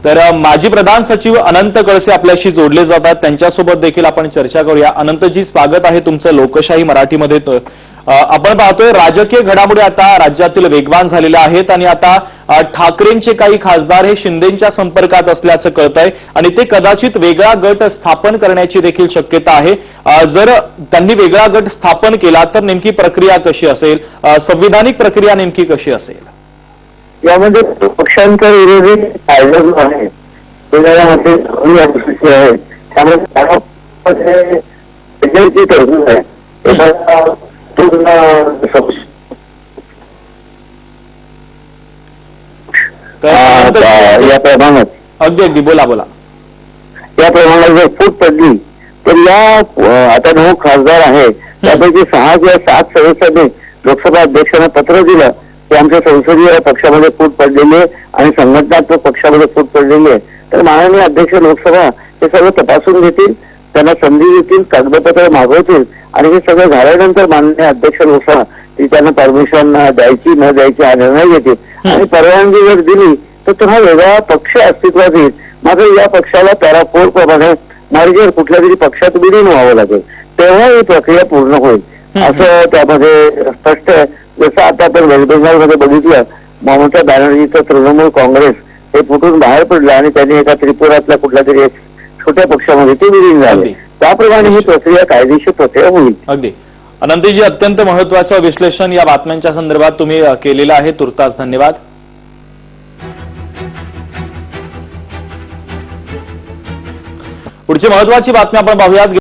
तर माजी प्रधान सचिव अनंत कळसे आपल्याशी जोडले जातात, त्यांच्यासोबत देखील आपण चर्चा करूया। अनंतजी, स्वागत आहे तुमचं लोकशाही मराठीमध्ये। आपण पाहतोय राजकीय घडामोडी आता राज्यातील वेगवान झालेल्या आहेत आणि आता ठाकरेंचे काही खासदार हे शिंदेंच्या संपर्कात असल्याचं कळतंय आणि ते कदाचित वेगळा गट स्थापन करण्याची देखील शक्यता आहे। जर त्यांनी वेगळा गट स्थापन केला तर नेमकी प्रक्रिया कशी असेल, संविधानिक प्रक्रिया नेमकी कशी असेल? यामध्ये पक्षांचा विरोधी कायदा जो आहे तो त्यामध्ये आहे, त्यामुळे त्याची तरतूद आहे या प्रमाणात अगदी बोला या प्रमाणात जर फूट पडली तर या आता 9 खासदार आहे त्यापैकी 6 किंवा 7 सदस्यांनी लोकसभा अध्यक्षांना पत्र दिलं की आमच्या संसदीय पक्षामध्ये फूट पडलेली आहे आणि संघटनात्मक पक्षामध्ये फूट पडलेली आहे, तर माननीय अध्यक्ष लोकसभा हे सगळं तपासून घेतील, त्यांना संधी देतील, कागदपत्र मागवतील आणि हे सगळं झाल्यानंतर माननीय अध्यक्ष लोकसभा ती त्यांना परमिशन द्यायची न द्यायची हा निर्णय घेतील आणि परवानगी जर दिली तर हा वेगळा पक्ष अस्तित्वात येईल। मात्र या पक्षाला पॅरा 4 प्रमाणे मर्जर कुठल्या तरी पक्षात विलीन व्हावं लागेल, तेव्हा ही प्रक्रिया पूर्ण होईल असं त्यामध्ये स्पष्ट आहे। जसं आता आपण वेस्ट बेंगॉलमध्ये बघितलं, ममता बॅनर्जीचं तृणमूल काँग्रेस हे फुटून बाहेर पडलं आणि त्यांनी एका त्रिपुरातल्या कुठल्या तरी एक छोट्या पक्षामध्ये ते विलीन झाले, त्याप्रमाणे ही प्रक्रिया कायदेशीर प्रक्रिया होईल। अगदी अनंतजी, अत्यंत महत्वाचं विश्लेषण या बातम्यांच्या संदर्भात तुम्ही केलेलं आहे, तुर्तास धन्यवाद। पुढची महत्वाची बातमी आपण पाहूयात।